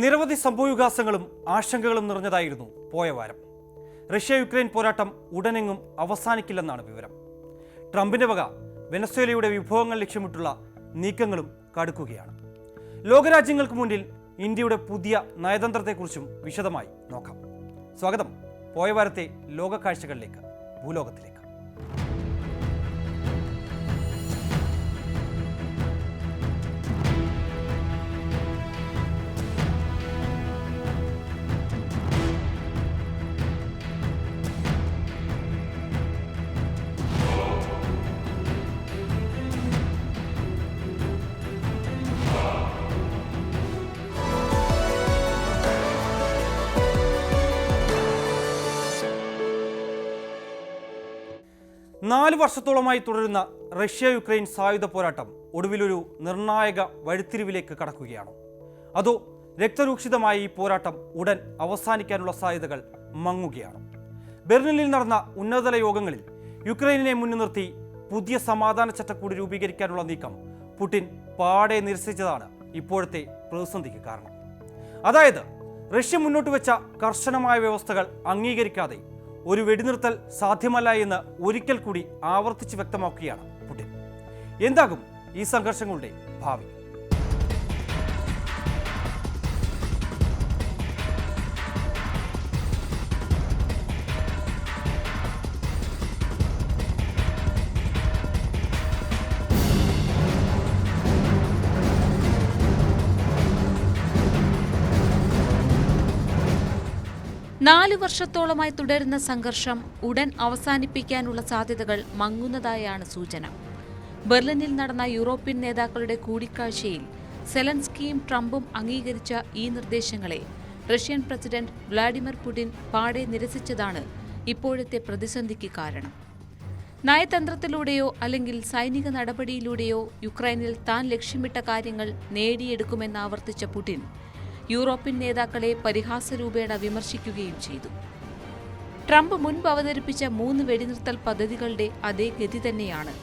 നിരവധി സംഭവവികാസങ്ങളും ആശങ്കകളും നിറഞ്ഞതായിരുന്നു പോയ വാരം. റഷ്യ യുക്രൈൻ പോരാട്ടം ഉടനെങ്ങും അവസാനിക്കില്ലെന്നാണ് വിവരം. ട്രംപിന്റെ വക വെനസ്വേലയുടെ വിഭവങ്ങൾ ലക്ഷ്യമിട്ടുള്ള നീക്കങ്ങളും കടുക്കുകയാണ്. ലോകരാജ്യങ്ങൾക്ക് മുന്നിൽ ഇന്ത്യയുടെ പുതിയ നയതന്ത്രത്തെക്കുറിച്ചും വിശദമായി നോക്കാം. സ്വാഗതം പോയ വാരത്തെ ലോക കാഴ്ചകളിലേക്ക്, ഭൂലോകത്തിലേക്ക്. നാല് വർഷത്തോളമായി തുടരുന്ന റഷ്യ യുക്രൈൻ സായുധ പോരാട്ടം ഒടുവിലൊരു നിർണായക വഴിത്തിരിവിലേക്ക് കടക്കുകയാണോ? അതോ രക്തരൂക്ഷിതമായ ഈ പോരാട്ടം ഉടൻ അവസാനിക്കാനുള്ള സാധ്യതകൾ മങ്ങുകയാണോ? ബെർലിനിൽ നടന്ന ഉന്നതതല യോഗങ്ങളിൽ യുക്രൈനെ മുന്നിൽ നിർത്തി പുതിയ സമാധാന ചട്ടക്കൂട് രൂപീകരിക്കാനുള്ള നീക്കം പുടിൻ പാടെ നിരസിച്ചതാണ് ഇപ്പോഴത്തെ പ്രതിസന്ധിക്ക് കാരണം. അതായത് റഷ്യ മുന്നോട്ട് വെച്ച കർശനമായ വ്യവസ്ഥകൾ അംഗീകരിക്കാതെ ഒരു വെടിനിർത്തൽ സാധ്യമല്ല എന്ന് ഒരിക്കൽ കൂടി ആവർത്തിച്ച് വ്യക്തമാക്കുകയാണ് പുടിൻ. എന്താകും ഈ സംഘർഷങ്ങളുടെ ഭാവി? നാല് വർഷത്തോളമായി തുടരുന്ന സംഘർഷം ഉടൻ അവസാനിപ്പിക്കാനുള്ള സാധ്യതകൾ മങ്ങുന്നതായാണ് സൂചന. ബെർലിനിൽ നടന്ന യൂറോപ്യൻ നേതാക്കളുടെ കൂടിക്കാഴ്ചയിൽ സെലൻസ്കിയും ട്രംപും അംഗീകരിച്ച ഈ നിർദ്ദേശങ്ങളെ റഷ്യൻ പ്രസിഡന്റ് വ്ളാഡിമിർ പുടിൻ പാടെ നിരസിച്ചതാണ് ഇപ്പോഴത്തെ പ്രതിസന്ധിക്ക് കാരണം. നയതന്ത്രത്തിലൂടെയോ അല്ലെങ്കിൽ സൈനിക നടപടിയിലൂടെയോ യുക്രൈനിൽ താൻ ലക്ഷ്യമിട്ട കാര്യങ്ങൾ നേടിയെടുക്കുമെന്ന് ആവർത്തിച്ച പുടിൻ യൂറോപ്യൻ നേതാക്കളെ പരിഹാസരൂപേണ വിമർശിക്കുകയും ചെയ്തു. ട്രംപ് മുൻപ് അവതരിപ്പിച്ച 3 വെടിനിർത്തൽ പദ്ധതികളുടെ അതേ ഗതി തന്നെയാണ്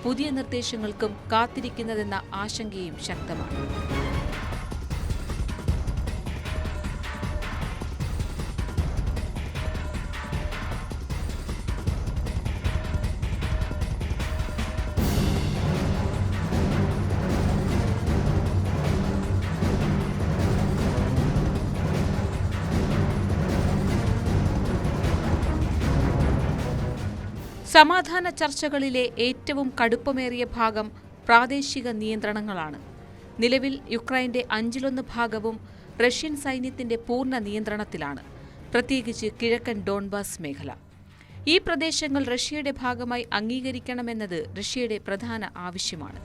പുതിയ നിർദ്ദേശങ്ങൾക്കും കാത്തിരിക്കുന്നതെന്ന ആശങ്കയും ശക്തമാണ്. സമാധാന ചർച്ചകളിലെ ഏറ്റവും കടുപ്പമേറിയ ഭാഗം പ്രാദേശിക നിയന്ത്രണങ്ങളാണ്. നിലവിൽ യുക്രൈന്റെ 1/5 ഭാഗവും റഷ്യൻ സൈന്യത്തിന്റെ പൂർണ്ണ നിയന്ത്രണത്തിലാണ്, പ്രത്യേകിച്ച് കിഴക്കൻ ഡോൺബാസ് മേഖല. ഈ പ്രദേശങ്ങൾ റഷ്യയുടെ ഭാഗമായി അംഗീകരിക്കണമെന്നത് റഷ്യയുടെ പ്രധാന ആവശ്യമാണ്.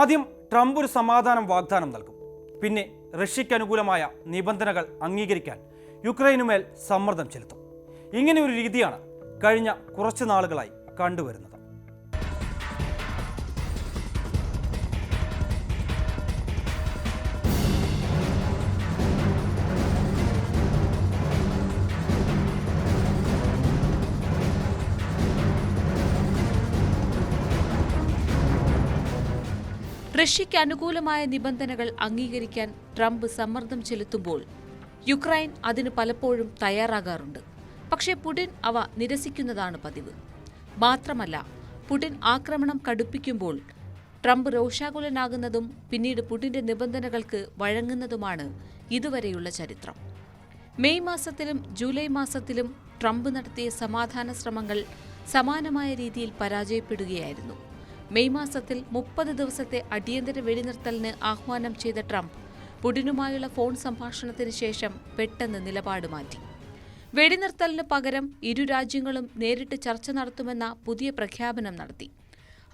ആദ്യം ട്രംപ് ഒരു സമാധാനം വാഗ്ദാനം നൽകും. പിന്നെ റഷ്യയ്ക്ക് അനുകൂലമായ നിബന്ധനകൾ അംഗീകരിക്കാൻ യുക്രൈനുമേൽ സമ്മർദ്ദം ചെലുത്തും. ഇങ്ങനെ ഒരു രീതിയാണ് കഴിഞ്ഞ കുറച്ചു നാളുകളായി കണ്ടുവരുന്നത്. റഷ്യയ്ക്ക് അനുകൂലമായ നിബന്ധനകൾ അംഗീകരിക്കാൻ ട്രംപ് സമ്മർദ്ദം ചെലുത്തുമ്പോൾ യുക്രൈൻ അതിന് പലപ്പോഴും തയ്യാറാകാറുണ്ട്. പക്ഷേ പുടിൻ അവ നിരസിക്കുന്നതാണ് പതിവ്. മാത്രമല്ല, പുടിൻ ആക്രമണം കടുപ്പിക്കുമ്പോൾ ട്രംപ് രോഷാകുലനാകുന്നതും പിന്നീട് പുടിന്റെ നിബന്ധനകൾക്ക് വഴങ്ങുന്നതുമാണ് ഇതുവരെയുള്ള ചരിത്രം. മെയ് മാസത്തിലും ജൂലൈ മാസത്തിലും ട്രംപ് നടത്തിയ സമാധാന ശ്രമങ്ങൾ സമാനമായ രീതിയിൽ പരാജയപ്പെടുകയായിരുന്നു. മെയ് മാസത്തിൽ 30 ദിവസത്തെ അടിയന്തര വെടിനിർത്തലിന് ആഹ്വാനം ചെയ്ത ട്രംപ് പുടിനുമായുള്ള ഫോൺ സംഭാഷണത്തിന് ശേഷം പെട്ടെന്ന് നിലപാട് മാറ്റി. വെടിനിർത്തലിന് പകരം ഇരു രാജ്യങ്ങളും നേരിട്ട് ചർച്ച നടത്തുമെന്ന പുതിയ പ്രഖ്യാപനം നടത്തി.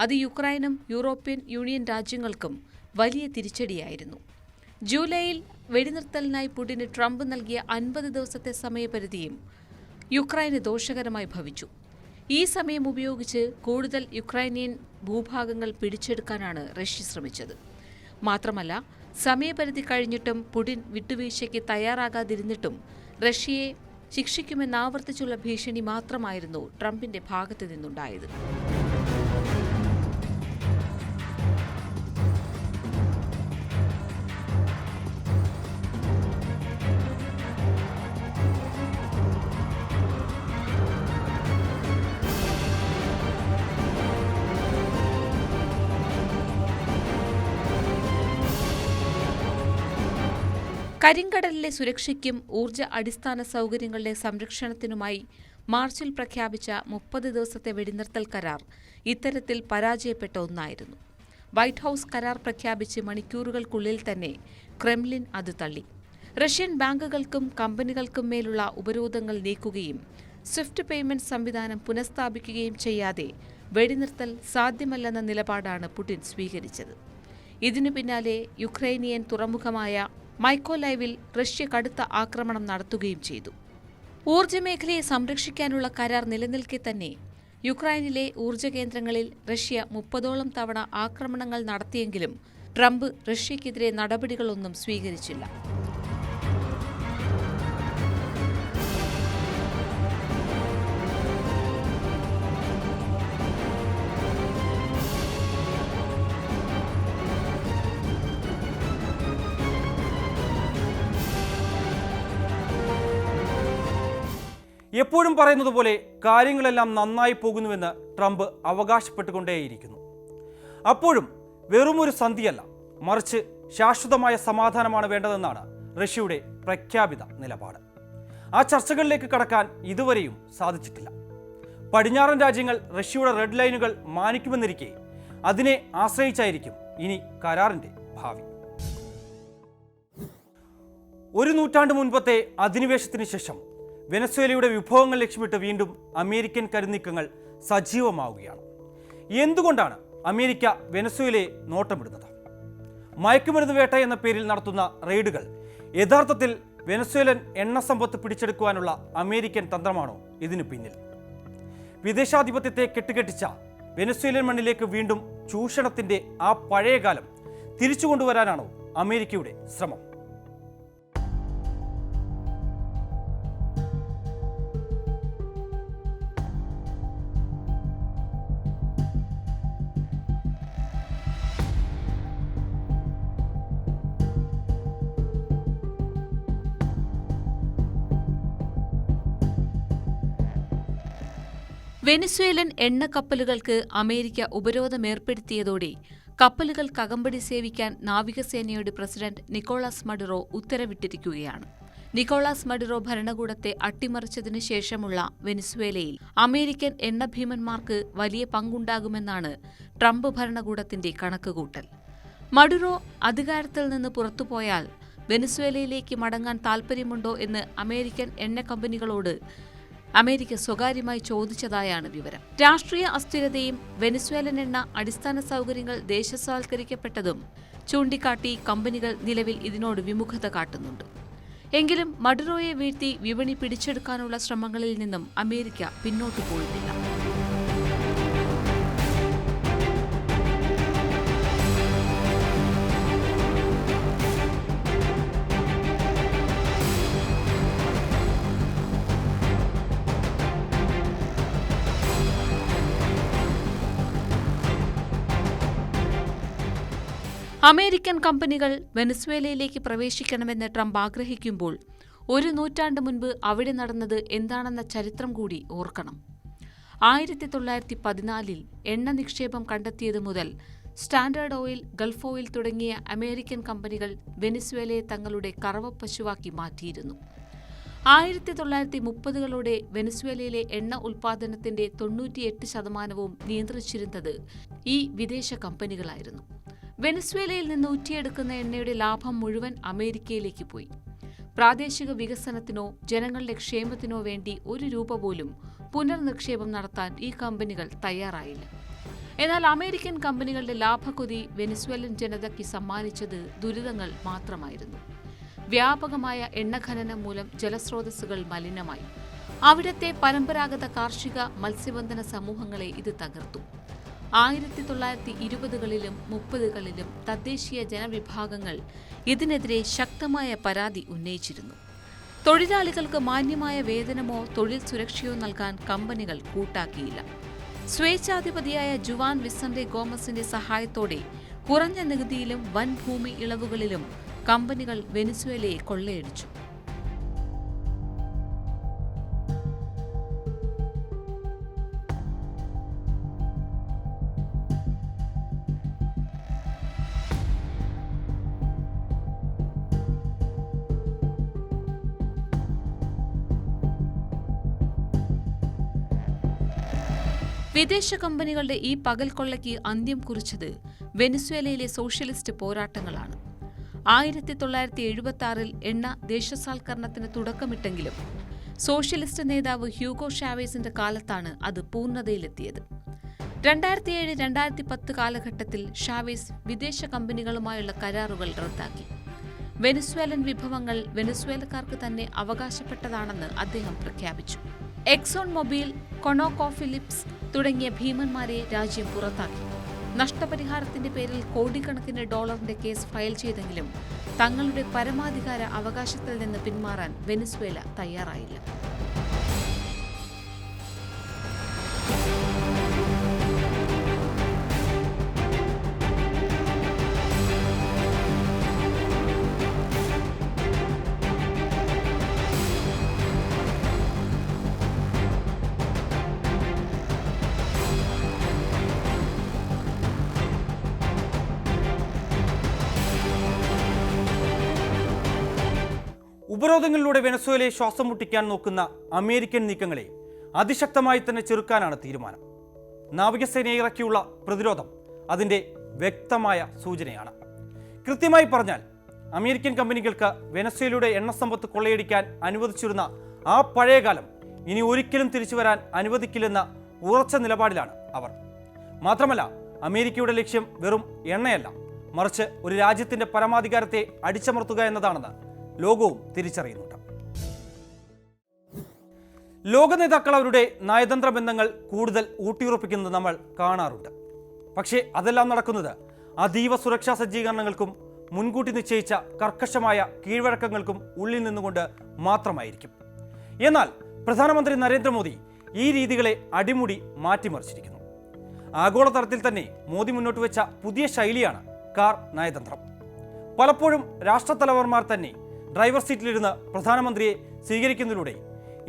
അത് യുക്രൈനും യൂറോപ്യൻ യൂണിയൻ രാജ്യങ്ങൾക്കും വലിയ തിരിച്ചടിയായിരുന്നു. ജൂലൈയിൽ വെടിനിർത്തലിനായി പുടിന് ട്രംപ് നൽകിയ 50 ദിവസത്തെ സമയപരിധിയും യുക്രൈന് ദോഷകരമായി ഭവിച്ചു. ഈ സമയം ഉപയോഗിച്ച് കൂടുതൽ യുക്രൈനിയൻ ഭൂഭാഗങ്ങൾ പിടിച്ചെടുക്കാനാണ് റഷ്യ ശ്രമിച്ചത്. മാത്രമല്ല, സമയപരിധി കഴിഞ്ഞിട്ടും പുടിൻ വിട്ടുവീഴ്ചയ്ക്ക് തയ്യാറാകാതിരുന്നിട്ടും റഷ്യയെ ശിക്ഷിക്കുമെന്നാവർത്തിച്ചുള്ള ഭീഷണി മാത്രമായിരുന്നു ട്രംപിന്റെ ഭാഗത്തു നിന്നുണ്ടായത്. കരിങ്കടലിലെ സുരക്ഷയ്ക്കും ഊർജ്ജ അടിസ്ഥാന സൗകര്യങ്ങളുടെ സംരക്ഷണത്തിനുമായി മാർച്ചിൽ പ്രഖ്യാപിച്ച 30 ദിവസത്തെ വെടിനിർത്തൽ കരാർ ഇത്തരത്തിൽ പരാജയപ്പെട്ട ഒന്നായിരുന്നു. വൈറ്റ് ഹൌസ് കരാർ പ്രഖ്യാപിച്ച് മണിക്കൂറുകൾക്കുള്ളിൽ തന്നെ ക്രെംലിൻ അത് തള്ളി. റഷ്യൻ ബാങ്കുകൾക്കും കമ്പനികൾക്കും മേലുള്ള ഉപരോധങ്ങൾ നീക്കുകയും സ്വിഫ്റ്റ് പേയ്മെന്റ് സംവിധാനം പുനഃസ്ഥാപിക്കുകയും ചെയ്യാതെ വെടിനിർത്തൽ സാധ്യമല്ലെന്ന നിലപാടാണ് പുടിൻ സ്വീകരിച്ചത്. ഇതിനു പിന്നാലെ യുക്രൈനിയൻ തുറമുഖമായ മൈക്കോലൈവിൽ റഷ്യ കടുത്ത ആക്രമണം നടത്തുകയും ചെയ്തു. ഊർജ്ജമേഖലയെ സംരക്ഷിക്കാനുള്ള കരാർ നിലനിൽക്കെ തന്നെ യുക്രൈനിലെ ഊർജ്ജ കേന്ദ്രങ്ങളിൽ റഷ്യ 30ഓളം തവണ ആക്രമണങ്ങൾ നടത്തിയെങ്കിലും ട്രംപ് റഷ്യയ്ക്കെതിരെ നടപടികളൊന്നും സ്വീകരിച്ചില്ല. എപ്പോഴും പറയുന്നത് പോലെ കാര്യങ്ങളെല്ലാം നന്നായി പോകുന്നുവെന്ന് ട്രംപ് അവകാശപ്പെട്ടുകൊണ്ടേയിരിക്കുന്നു. അപ്പോഴും വെറുമൊരു സന്ധിയല്ല, മറിച്ച് ശാശ്വതമായ സമാധാനമാണ് വേണ്ടതെന്നാണ് റഷ്യയുടെ പ്രഖ്യാപിത നിലപാട്. ആ ചർച്ചകളിലേക്ക് കടക്കാൻ ഇതുവരെയും സാധിച്ചിട്ടില്ല. പടിഞ്ഞാറൻ രാജ്യങ്ങൾ റഷ്യയുടെ റെഡ് ലൈനുകൾ മാനിക്കുമെന്നിരിക്കെ അതിനെ ആശ്രയിച്ചായിരിക്കും ഇനി കരാറിൻ്റെ ഭാവി. ഒരു നൂറ്റാണ്ട് മുൻപത്തെ അധിനിവേശത്തിന് ശേഷം വെനസ്വേലയുടെ വിഭവങ്ങൾ ലക്ഷ്യമിട്ട് വീണ്ടും അമേരിക്കൻ കരുനീക്കങ്ങൾ സജീവമാവുകയാണ്. എന്തുകൊണ്ടാണ് അമേരിക്ക വെനസ്വേലയെ നോട്ടമിടുന്നത്? മയക്കുമരുന്ന് വേട്ട എന്ന പേരിൽ നടത്തുന്ന റെയ്ഡുകൾ യഥാർത്ഥത്തിൽ വെനസ്വേലൻ എണ്ണ സമ്പത്ത് പിടിച്ചെടുക്കുവാനുള്ള അമേരിക്കൻ തന്ത്രമാണോ ഇതിനു പിന്നിൽ? വിദേശാധിപത്യത്തെ കെട്ടുകെട്ടിച്ച വെനസ്വേലൻ മണ്ണിലേക്ക് വീണ്ടും ചൂഷണത്തിൻ്റെ ആ പഴയ കാലം തിരിച്ചു കൊണ്ടുവരാനാണോ അമേരിക്കയുടെ ശ്രമം? വെനിസ്വേലൻ എണ്ണക്കപ്പലുകൾക്ക് അമേരിക്ക ഉപരോധമേർപ്പെടുത്തിയതോടെ കപ്പലുകൾക്ക് അകമ്പടി സേവിക്കാൻ നാവികസേനയുടെ പ്രസിഡന്റ് നിക്കോളാസ് മഡുറോ ഉത്തരവിട്ടിരിക്കുകയാണ്. നിക്കോളാസ് മഡുറോ ഭരണകൂടത്തെ അട്ടിമറിച്ചതിനു ശേഷമുള്ള വെനിസ്വേലയിൽ അമേരിക്കൻ എണ്ണഭീമന്മാർക്ക് വലിയ പങ്കുണ്ടാകുമെന്നാണ് ട്രംപ് ഭരണകൂടത്തിന്റെ കണക്കുകൂട്ടൽ. മഡുറോ അധികാരത്തിൽ നിന്ന് പുറത്തുപോയാൽ വെനിസ്വേലയിലേക്ക് മടങ്ങാൻ താൽപ്പര്യമുണ്ടോ എന്ന് അമേരിക്കൻ എണ്ണ കമ്പനികളോട് അമേരിക്ക സ്വകാര്യമായി ചോദിച്ചതായാണ് വിവരം. രാഷ്ട്രീയ അസ്ഥിരതയും വെനിസ്വേലൻ എണ്ണ അടിസ്ഥാന സൗകര്യങ്ങൾ ദേശസാൽക്കരിക്കപ്പെട്ടതും ചൂണ്ടിക്കാട്ടി കമ്പനികൾ നിലവിൽ ഇതിനോട് വിമുഖത കാട്ടുന്നുണ്ട്. എങ്കിലും മഡുറോയെ വീഴ്ത്തി വിപണി പിടിച്ചെടുക്കാനുള്ള ശ്രമങ്ങളിൽ നിന്നും അമേരിക്ക പിന്നോട്ടു പോയിട്ടില്ല. അമേരിക്കൻ കമ്പനികൾ വെനസ്വേലയിലേക്ക് പ്രവേശിക്കണമെന്ന് ട്രംപ് ആഗ്രഹിക്കുമ്പോൾ 1 നൂറ്റാണ്ട് മുൻപ് അവിടെ നടന്നത് എന്താണെന്ന ചരിത്രം കൂടി ഓർക്കണം. 1914 എണ്ണ നിക്ഷേപം കണ്ടെത്തിയത് മുതൽ സ്റ്റാൻഡേർഡ് ഓയിൽ, ഗൾഫ് ഓയിൽ തുടങ്ങിയ അമേരിക്കൻ കമ്പനികൾ വെനസ്വേലയെ തങ്ങളുടെ കറവപ്പശുവാക്കി മാറ്റിയിരുന്നു. 1930കളുടെ വെനസ്വേലയിലെ എണ്ണ ഉൽപ്പാദനത്തിന്റെ 98% നിയന്ത്രിച്ചിരുന്നത് ഈ വിദേശ കമ്പനികളായിരുന്നു. വെനസ്വേലയിൽ നിന്ന് ഊറ്റിയെടുക്കുന്ന എണ്ണയുടെ ലാഭം മുഴുവൻ അമേരിക്കയിലേക്ക് പോയി. പ്രാദേശിക വികസനത്തിനോ ജനങ്ങളുടെ ക്ഷേമത്തിനോ വേണ്ടി 1 രൂപ പോലും പുനർനിക്ഷേപം നടത്താൻ ഈ കമ്പനികൾ തയ്യാറായില്ല. എന്നാൽ അമേരിക്കൻ കമ്പനികളുടെ ലാഭക്കൊതി വെനസ്വേലൻ ജനതയ്ക്ക് സമ്മാനിച്ചത് ദുരിതങ്ങൾ മാത്രമായിരുന്നു. വ്യാപകമായ എണ്ണഖനനം മൂലം ജലസ്രോതസ്സുകൾ മലിനമായി. അവിടത്തെ പരമ്പരാഗത കാർഷിക മത്സ്യബന്ധന സമൂഹങ്ങളെ ഇത് തകർത്തു. 1920കളിലും 30കളിലും തദ്ദേശീയ ജനവിഭാഗങ്ങൾ ഇതിനെതിരെ ശക്തമായ പരാതി ഉന്നയിച്ചിരുന്നു. തൊഴിലാളികൾക്ക് മാന്യമായ വേതനമോ തൊഴിൽ സുരക്ഷയോ നൽകാൻ കമ്പനികൾ കൂട്ടാക്കിയില്ല. സ്വേച്ഛാധിപതിയായ ജുവാൻ വിസന്റെ ഗോമസിന്റെ സഹായത്തോടെ കുറഞ്ഞ നികുതിയിലും വൻ ഭൂമി ഇളവുകളിലും കമ്പനികൾ വെനസ്വേലയെ കൊള്ളയടിച്ചു. വിദേശ കമ്പനികളുടെ ഈ പകൽക്കൊള്ളയ്ക്ക് അന്ത്യം കുറിച്ചത് വെനസ്വേലയിലെ സോഷ്യലിസ്റ്റ് പോരാട്ടങ്ങളാണ്. 1976 എണ്ണ ദേശസാൽക്കരണത്തിന് തുടക്കമിട്ടെങ്കിലും സോഷ്യലിസ്റ്റ് നേതാവ് ഹ്യൂഗോ ഷാവേസിന്റെ കാലത്താണ് അത് പൂർണ്ണതയിലെത്തിയത്. 2007-2010 കാലഘട്ടത്തിൽ ഷാവേസ് വിദേശ കമ്പനികളുമായുള്ള കരാറുകൾ റദ്ദാക്കി. വെനസ്വേലൻ വിഭവങ്ങൾ വെനസ്വേലക്കാർക്ക് തന്നെ അവകാശപ്പെട്ടതാണെന്ന് അദ്ദേഹം പ്രഖ്യാപിച്ചു. എക്സോൺ മൊബൈൽ, കൊണോകോഫിലിപ്സ് തുടങ്ങിയ ഭീമന്മാരെ രാജ്യം പുറത്താക്കി. നഷ്ടപരിഹാരത്തിന്റെ പേരിൽ കോടിക്കണക്കിന് ഡോളറിന്റെ കേസ് ഫയൽ ചെയ്തെങ്കിലും തങ്ങളുടെ പരമാധികാര അവകാശത്തിൽ നിന്ന് പിന്മാറാൻ വെനസ്വേല തയ്യാറായില്ല. ഉപരോധങ്ങളിലൂടെ വെനസ്വേലയെ ശ്വാസം മുട്ടിക്കാൻ നോക്കുന്ന അമേരിക്കൻ നീക്കങ്ങളെ അതിശക്തമായി തന്നെ ചെറുക്കാനാണ് തീരുമാനം. നാവികസേനയെ ഇറക്കിയുള്ള പ്രതിരോധം അതിൻ്റെ വ്യക്തമായ സൂചനയാണ്. കൃത്യമായി പറഞ്ഞാൽ അമേരിക്കൻ കമ്പനികൾക്ക് വെനസ്വേലയുടെ എണ്ണസമ്പത്ത് കൊള്ളയടിക്കാൻ അനുവദിച്ചിരുന്ന ആ പഴയകാലം ഇനി ഒരിക്കലും തിരിച്ചു വരാൻ അനുവദിക്കില്ലെന്ന ഉറച്ച നിലപാടിലാണ് അവർ. മാത്രമല്ല, അമേരിക്കയുടെ ലക്ഷ്യം വെറും എണ്ണയല്ല, മറിച്ച് ഒരു രാജ്യത്തിൻ്റെ പരമാധികാരത്തെ അടിച്ചമർത്തുക എന്നതാണെന്ന് ലോകവും തിരിച്ചറിയുന്നുണ്ട്. ലോക നേതാക്കൾ അവരുടെ നയതന്ത്ര ബന്ധങ്ങൾ കൂടുതൽ ഊട്ടിയുറപ്പിക്കുന്നത് നമ്മൾ കാണാറുണ്ട്. പക്ഷേ അതെല്ലാം നടക്കുന്നത് അതീവ സുരക്ഷാ സജ്ജീകരണങ്ങൾക്കും മുൻകൂട്ടി നിശ്ചയിച്ച കർക്കശമായ കീഴ്വഴക്കങ്ങൾക്കും ഉള്ളിൽ നിന്നുകൊണ്ട് മാത്രമായിരിക്കും. എന്നാൽ പ്രധാനമന്ത്രി നരേന്ദ്രമോദി ഈ രീതികളെ അടിമുടി മാറ്റിമറിച്ചിരിക്കുന്നു. ആഗോളതലത്തിൽ തന്നെ മോദി മുന്നോട്ട് വെച്ച പുതിയ ശൈലിയാണ് കാർ നയതന്ത്രം. പലപ്പോഴും രാഷ്ട്രത്തലവന്മാർ തന്നെ ഡ്രൈവർ സീറ്റിലിരുന്ന് പ്രധാനമന്ത്രിയെ സ്വീകരിക്കുന്നതിലൂടെ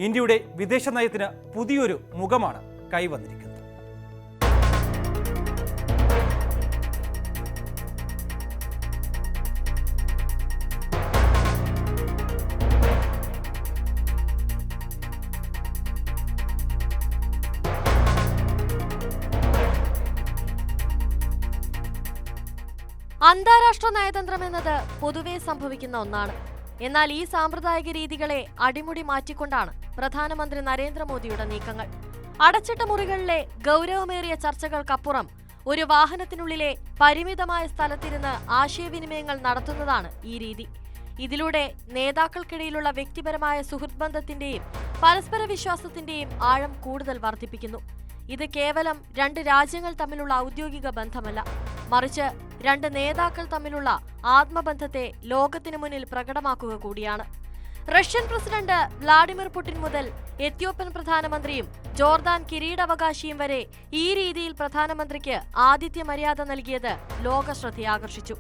ഇന്ത്യയുടെ വിദേശ നയത്തിന് പുതിയൊരു മുഖമാണ് കൈവന്നിരിക്കുന്നത്. അന്താരാഷ്ട്ര നയതന്ത്രം എന്നത് പൊതുവെ സംഭവിക്കുന്ന ഒന്നാണ്. എന്നാൽ ഈ സാമ്പ്രദായിക രീതികളെ അടിമുടി മാറ്റിക്കൊണ്ടാണ് പ്രധാനമന്ത്രി നരേന്ദ്രമോദിയുടെ നീക്കങ്ങൾ. അടച്ചിട്ട മുറികളിലെ ഗൗരവമേറിയ ചർച്ചകൾക്കപ്പുറം ഒരു വാഹനത്തിനുള്ളിലെ പരിമിതമായ സ്ഥലത്തിരുന്ന് ആശയവിനിമയങ്ങൾ നടത്തുന്നതാണ് ഈ രീതി. ഇതിലൂടെ നേതാക്കൾക്കിടയിലുള്ള വ്യക്തിപരമായ സുഹൃത്ത് ബന്ധത്തിന്റെയും പരസ്പര വിശ്വാസത്തിന്റെയും ആഴം കൂടുതൽ വർദ്ധിപ്പിക്കുന്നു. ഇത് കേവലം രണ്ട് രാജ്യങ്ങൾ തമ്മിലുള്ള ഔദ്യോഗിക ബന്ധമല്ല, മറിച്ച് രണ്ട് നേതാക്കൾ തമ്മിലുള്ള ആത്മബന്ധത്തെ ലോകത്തിനു മുന്നിൽ പ്രകടമാക്കുക കൂടിയാണ്. റഷ്യൻ പ്രസിഡന്റ് വ്ളാഡിമിർ പുടിൻ മുതൽ എത്യോപ്യൻ പ്രധാനമന്ത്രിയും ജോർദാൻ കിരീടാവകാശിയും വരെ ഈ രീതിയിൽ പ്രധാനമന്ത്രിക്ക് ആതിഥ്യ മര്യാദ നൽകിയത് ലോകശ്രദ്ധയാകർഷിച്ചു.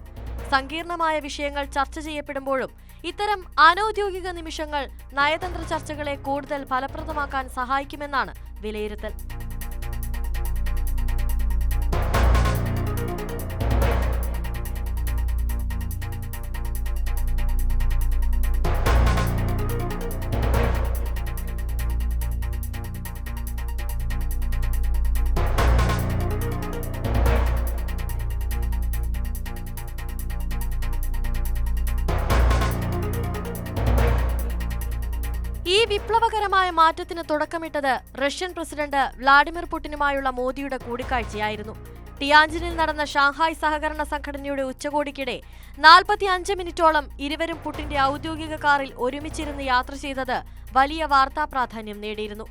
സങ്കീർണമായ വിഷയങ്ങൾ ചർച്ച ചെയ്യപ്പെടുമ്പോഴും ഇത്തരം അനൌദ്യോഗിക നിമിഷങ്ങൾ നയതന്ത്ര ചർച്ചകളെ കൂടുതൽ ഫലപ്രദമാക്കാൻ സഹായിക്കുമെന്നാണ് വിലയിരുത്തൽ. ഈ വിപ്ലവകരമായ മാറ്റത്തിന് തുടക്കമിട്ടത് റഷ്യൻ പ്രസിഡന്റ് വ്ളാഡിമിർ പുടിനുമായുള്ള മോദിയുടെ കൂടിക്കാഴ്ചയായിരുന്നു. ടിയാൻജിനിൽ നടന്ന ഷാങ്ഹായ് സഹകരണ സംഘടനയുടെ ഉച്ചകോടിക്കിടെ 45 മിനിറ്റോളം ഇരുവരും പുടിന്റെ ഔദ്യോഗിക കാറിൽ ഒരുമിച്ചിരുന്ന് യാത്ര ചെയ്തത് വലിയ വാർത്താ പ്രാധാന്യം നേടിയിരുന്നു.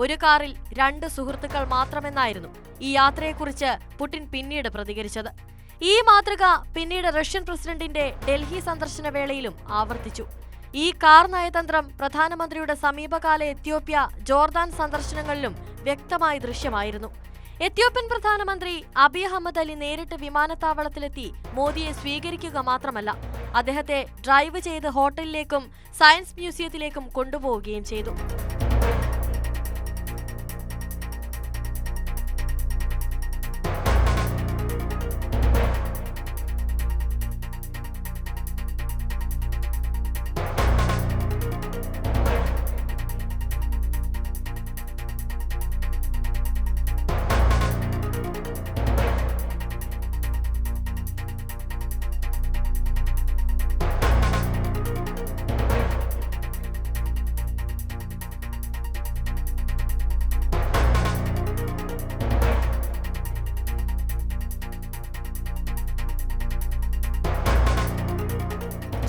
ഒരു കാറിൽ 2 സുഹൃത്തുക്കൾ മാത്രമെന്നായിരുന്നു ഈ യാത്രയെക്കുറിച്ച് പുടിൻ പിന്നീട് പ്രതികരിച്ചത്. ഈ മാതൃക പിന്നീട് റഷ്യൻ പ്രസിഡന്റിന്റെ ഡൽഹി സന്ദർശന വേളയിലും ആവർത്തിച്ചു. ഈ കാർ നയതന്ത്രം പ്രധാനമന്ത്രിയുടെ സമീപകാല എത്യോപ്യ, ജോർദാൻ സന്ദർശനങ്ങളിലും വ്യക്തമായി ദൃശ്യമായിരുന്നു. എത്യോപ്യൻ പ്രധാനമന്ത്രി അബിയ് അഹമ്മദ് അലി നേരിട്ട് വിമാനത്താവളത്തിലെത്തി മോദിയെ സ്വീകരിക്കുക മാത്രമല്ല, അദ്ദേഹത്തെ ഡ്രൈവ് ചെയ്ത് ഹോട്ടലിലേക്കും സയൻസ് മ്യൂസിയത്തിലേക്കും കൊണ്ടുപോവുകയും ചെയ്തു.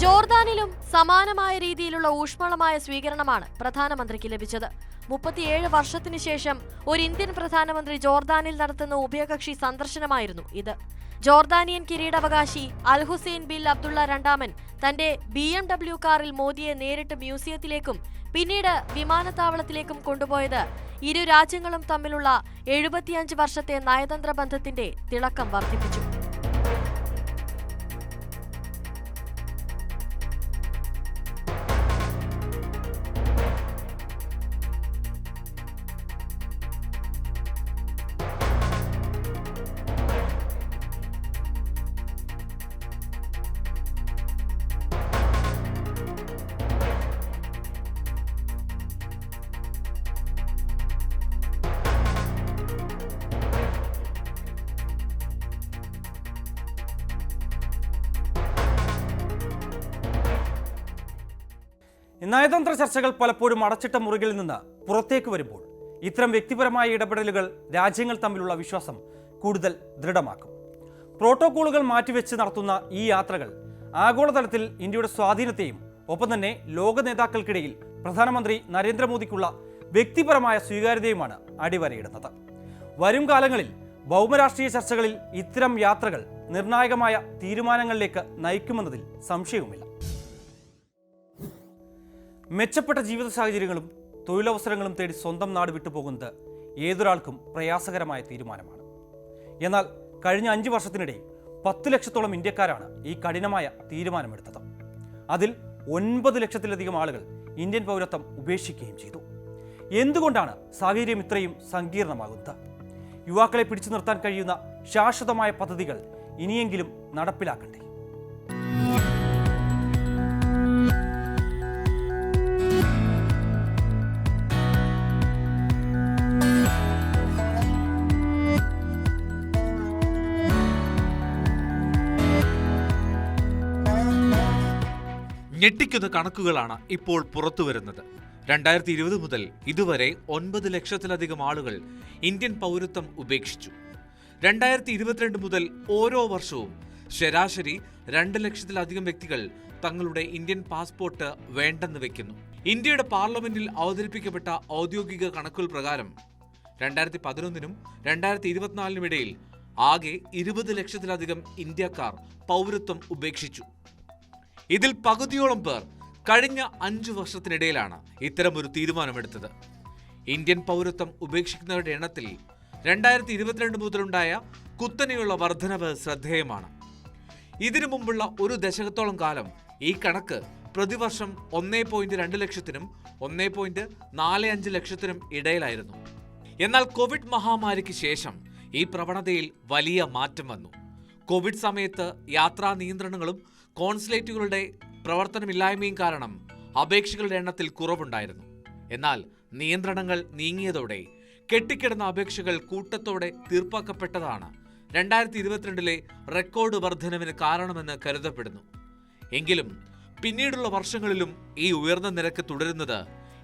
ജോർദാനിലും സമാനമായ രീതിയിലുള്ള ഊഷ്മളമായ സ്വീകരണമാണ് പ്രധാനമന്ത്രിക്ക് ലഭിച്ചത്. 37 വർഷത്തിനു ശേഷം ഒരു ഇന്ത്യൻ പ്രധാനമന്ത്രി ജോർദാനിൽ നടത്തുന്ന ഉഭയകക്ഷി സന്ദർശനമായിരുന്നു ഇത്. ജോർദാനിയൻ കിരീടാവകാശി അൽ ഹുസൈൻ ബിൻ അബ്ദുള്ള രണ്ടാമൻ തന്റെ BMW കാറിൽ മോദിയെ നേരിട്ട് മ്യൂസിയത്തിലേക്കും പിന്നീട് വിമാനത്താവളത്തിലേക്കും കൊണ്ടുപോയത് ഇരു രാജ്യങ്ങളും തമ്മിലുള്ള 75 വർഷത്തെ നയതന്ത്ര ബന്ധത്തിന്റെ തിളക്കം വർദ്ധിപ്പിച്ചു. നയതന്ത്ര ചർച്ചകൾ പലപ്പോഴും അടച്ചിട്ട മുറികളിൽ നിന്ന് പുറത്തേക്ക് വരുമ്പോൾ ഇത്തരം വ്യക്തിപരമായ ഇടപെടലുകൾ രാജ്യങ്ങൾ തമ്മിലുള്ള വിശ്വാസം കൂടുതൽ ദൃഢമാക്കും. പ്രോട്ടോക്കോളുകൾ മാറ്റിവെച്ച് നടത്തുന്ന ഈ യാത്രകൾ ആഗോളതലത്തിൽ ഇന്ത്യയുടെ സ്വാധീനത്തെയും ഒപ്പം തന്നെ ലോക നേതാക്കൾക്കിടയിൽ പ്രധാനമന്ത്രി നരേന്ദ്രമോദിക്കുള്ള വ്യക്തിപരമായ സ്വീകാര്യതയുമാണ് അടിവരയിടുന്നത്. വരും കാലങ്ങളിൽ ഭൗമരാഷ്ട്രീയ ചർച്ചകളിൽ ഇത്തരം യാത്രകൾ നിർണായകമായ തീരുമാനങ്ങളിലേക്ക് നയിക്കുമെന്നതിൽ സംശയവുമില്ല. മെച്ചപ്പെട്ട ജീവിത സാഹചര്യങ്ങളും തൊഴിലവസരങ്ങളും തേടി സ്വന്തം നാട് വിട്ടുപോകുന്നത് ഏതൊരാൾക്കും പ്രയാസകരമായ തീരുമാനമാണ്. എന്നാൽ കഴിഞ്ഞ 5 വർഷത്തിനിടെ 10 ലക്ഷത്തോളം ഇന്ത്യക്കാരാണ് ഈ കഠിനമായ തീരുമാനമെടുത്തത്. അതിൽ 9 ലക്ഷത്തിലധികം ആളുകൾ ഇന്ത്യൻ പൗരത്വം ഉപേക്ഷിക്കുകയും ചെയ്തു. എന്തുകൊണ്ടാണ് സാഹചര്യം ഇത്രയും സങ്കീർണമാകുന്നത്? യുവാക്കളെ പിടിച്ചു നിർത്താൻ കഴിയുന്ന ശാശ്വതമായ പദ്ധതികൾ ഇനിയെങ്കിലും നടപ്പിലാക്കണ്ടേ? ഞെട്ടിക്കുന്ന കണക്കുകളാണ് ഇപ്പോൾ പുറത്തുവരുന്നത്. 2020 മുതൽ ഇതുവരെ 9 ലക്ഷത്തിലധികം ആളുകൾ ഇന്ത്യൻ പൗരത്വം ഉപേക്ഷിച്ചു. 2022 മുതൽ ഓരോ വർഷവും ശരാശരി 2 ലക്ഷത്തിലധികം വ്യക്തികൾ തങ്ങളുടെ ഇന്ത്യൻ പാസ്പോർട്ട് വേണ്ടെന്ന് വെക്കുന്നു. ഇന്ത്യയുടെ പാർലമെന്റിൽ അവതരിപ്പിക്കപ്പെട്ട ഔദ്യോഗിക കണക്കുകൾ പ്രകാരം 2011നും 2024നും ഇടയിൽ ആകെ 20 ലക്ഷത്തിലധികം ഇന്ത്യക്കാർ പൗരത്വം ഉപേക്ഷിച്ചു. ഇതിൽ പകുതിയോളം പേർ കഴിഞ്ഞ 5 വർഷത്തിനിടയിലാണ് ഇത്തരമൊരു തീരുമാനമെടുത്തത്. ഇന്ത്യൻ പൗരത്വം ഉപേക്ഷിക്കുന്നവരുടെ എണ്ണത്തിൽ 2022 മുതലുണ്ടായ കുത്തനെയുള്ള വർധനവ് ശ്രദ്ധേയമാണ്. ഇതിനു മുമ്പുള്ള ഒരു ദശകത്തോളം കാലം ഈ കണക്ക് പ്രതിവർഷം 1.2 ലക്ഷത്തിനും 1.45 ലക്ഷത്തിനും ഇടയിലായിരുന്നു. എന്നാൽ കോവിഡ് മഹാമാരിക്ക് ശേഷം ഈ പ്രവണതയിൽ വലിയ മാറ്റം വന്നു. കോവിഡ് സമയത്ത് യാത്രാ നിയന്ത്രണങ്ങളും കോൺസുലേറ്റുകളുടെ പ്രവർത്തനമില്ലായ്മയും കാരണം അപേക്ഷകളുടെ എണ്ണത്തിൽ കുറവുണ്ടായിരുന്നു. എന്നാൽ നിയന്ത്രണങ്ങൾ നീങ്ങിയതോടെ കെട്ടിക്കിടന്ന അപേക്ഷകൾ കൂട്ടത്തോടെ തീർപ്പാക്കപ്പെട്ടതാണ് 2022 റെക്കോർഡ് വർധനവിന് കാരണമെന്ന് കരുതപ്പെടുന്നു. എങ്കിലും പിന്നീടുള്ള വർഷങ്ങളിലും ഈ ഉയർന്ന നിരക്ക് തുടരുന്നത്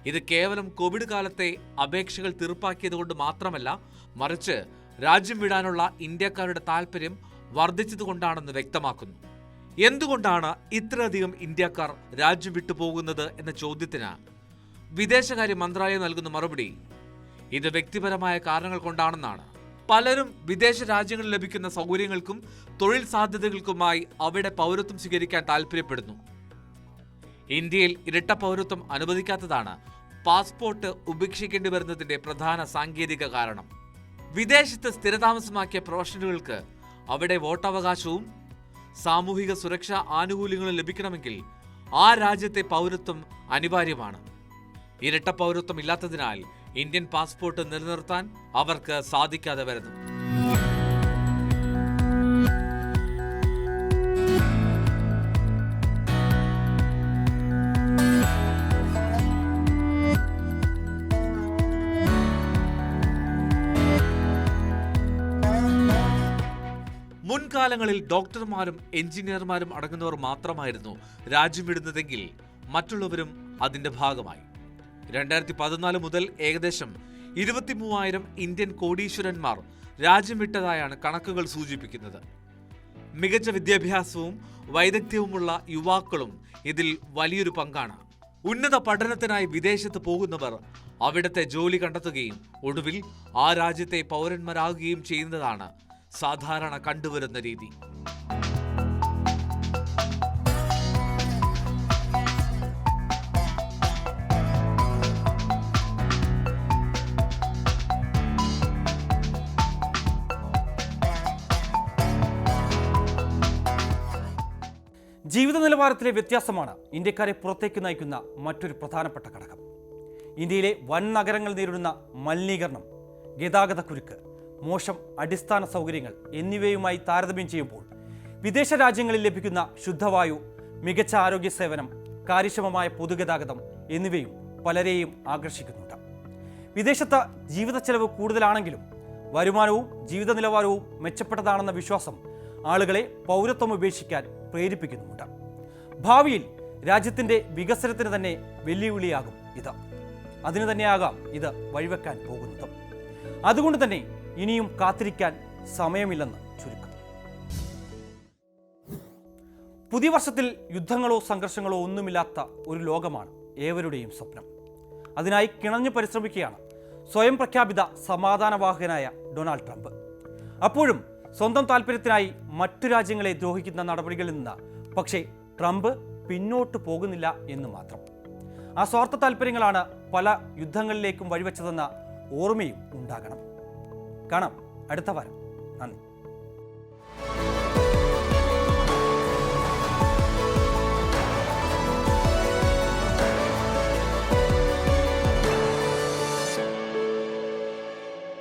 ഇത് കേവലം കോവിഡ് കാലത്തെ അപേക്ഷകൾ തീർപ്പാക്കിയതുകൊണ്ട് മാത്രമല്ല, മറിച്ച് രാജ്യം വിടാനുള്ള ഇന്ത്യക്കാരുടെ താൽപര്യം വർദ്ധിച്ചതുകൊണ്ടാണെന്ന് വ്യക്തമാക്കുന്നു. എന്തുകൊണ്ടാണ് ഇത്രയധികം ഇന്ത്യക്കാർ രാജ്യം വിട്ടുപോകുന്നത് എന്ന ചോദ്യത്തിന് വിദേശകാര്യ മന്ത്രാലയം നൽകുന്ന മറുപടി ഇത് വ്യക്തിപരമായ കാരണങ്ങൾ കൊണ്ടാണെന്നാണ്. പലരും വിദേശ രാജ്യങ്ങളിൽ ലഭിക്കുന്ന സൗകര്യങ്ങൾക്കും തൊഴിൽ സാധ്യതകൾക്കുമായി അവിടെ പൗരത്വം സ്വീകരിക്കാൻ താൽപര്യപ്പെടുന്നു. ഇന്ത്യയിൽ ഇരട്ട പൗരത്വം അനുവദിക്കാത്തതാണ് പാസ്പോർട്ട് ഉപേക്ഷിക്കേണ്ടി വരുന്നതിന്റെ പ്രധാന സാങ്കേതിക കാരണം. വിദേശത്ത് സ്ഥിരതാമസമാക്കിയ പ്രൊഫഷണലുകൾക്ക് അവിടെ വോട്ടവകാശവും സാമൂഹിക സുരക്ഷാ ആനുകൂല്യങ്ങളും ലഭിക്കണമെങ്കിൽ ആ രാജ്യത്തെ പൗരത്വം അനിവാര്യമാണ്. ഇരട്ട പൗരത്വം ഇല്ലാത്തതിനാൽ ഇന്ത്യൻ പാസ്പോർട്ട് നിലനിർത്താൻ അവർക്ക് സാധിക്കാതെ വരുന്നു. മുൻകാലങ്ങളിൽ ഡോക്ടർമാരും എഞ്ചിനീയർമാരും അടങ്ങുന്നവർ മാത്രമായിരുന്നു രാജ്യം വിടുന്നതെങ്കിൽ മറ്റുള്ളവരും അതിന്റെ ഭാഗമായി. 2014 മുതൽ ഏകദേശം 23,000 ഇന്ത്യൻ കോടീശ്വരന്മാർ രാജ്യം വിട്ടതായാണ് കണക്കുകൾ സൂചിപ്പിക്കുന്നത്. മികച്ച വിദ്യാഭ്യാസവും വൈദഗ്ധ്യവുമുള്ള യുവാക്കളും ഇതിൽ വലിയൊരു പങ്കാണ്. ഉന്നത പഠനത്തിനായി വിദേശത്ത് പോകുന്നവർ അവിടുത്തെ ജോലി കണ്ടെത്തുകയും ഒടുവിൽ ആ രാജ്യത്തെ പൗരന്മാരാകുകയും ചെയ്യുന്നതാണ് സാധാരണ കണ്ടുവരുന്ന രീതി. ജീവിത നിലവാരത്തിലെ വ്യത്യാസമാണ് ഇന്ത്യക്കാരെ പുറത്തേക്ക് നയിക്കുന്ന മറ്റൊരു പ്രധാനപ്പെട്ട ഘടകം. ഇന്ത്യയിലെ വൻ നഗരങ്ങൾ നേരിടുന്ന മലിനീകരണം, ഗതാഗതക്കുരുക്ക്, മോശം അടിസ്ഥാന സൗകര്യങ്ങൾ എന്നിവയുമായി താരതമ്യം ചെയ്യുമ്പോൾ വിദേശ രാജ്യങ്ങളിൽ ലഭിക്കുന്ന ശുദ്ധവായു, മികച്ച ആരോഗ്യ സേവനം, കാര്യക്ഷമമായ പൊതുഗതാഗതം എന്നിവയും പലരെയും ആകർഷിക്കുന്നുണ്ട്. വിദേശത്ത് ജീവിത ചെലവ് കൂടുതലാണെങ്കിലും വരുമാനവും ജീവിത നിലവാരവും മെച്ചപ്പെട്ടതാണെന്ന വിശ്വാസം ആളുകളെ പൗരത്വം ഉപേക്ഷിക്കാൻ പ്രേരിപ്പിക്കുന്നുമുണ്ട്. ഭാവിയിൽ രാജ്യത്തിൻ്റെ വികസനത്തിന് തന്നെ വെല്ലുവിളിയാകും ഇത്. അതിന് തന്നെയാകാം ഇത് വഴിവെക്കാൻ പോകുന്നത്. അതുകൊണ്ട് തന്നെ ഇനിയും കാത്തിരിക്കാൻ സമയമില്ലെന്ന് ചുരുക്കം. പുതിയ വർഷത്തിൽ യുദ്ധങ്ങളോ സംഘർഷങ്ങളോ ഒന്നുമില്ലാത്ത ഒരു ലോകമാണ് ഏവരുടെയും സ്വപ്നം. അതിനായി കിണഞ്ഞു പരിശ്രമിക്കുകയാണ് സ്വയം പ്രഖ്യാപിത സമാധാനവാഹകനായ ഡൊണാൾഡ് ട്രംപ്. അപ്പോഴും സ്വന്തം താല്പര്യത്തിനായി മറ്റു രാജ്യങ്ങളെ ദ്രോഹിക്കുന്ന നടപടികളിൽ നിന്ന് പക്ഷേ ട്രംപ് പിന്നോട്ട് പോകുന്നില്ല എന്ന് മാത്രം. ആ സ്വാർത്ഥ താല്പര്യങ്ങളാണ് പല യുദ്ധങ്ങളിലേക്കും വഴിവെച്ചതെന്ന ഓർമ്മയും ഉണ്ടാകണം. കാണാം അടുത്ത വാരം. നന്ദി.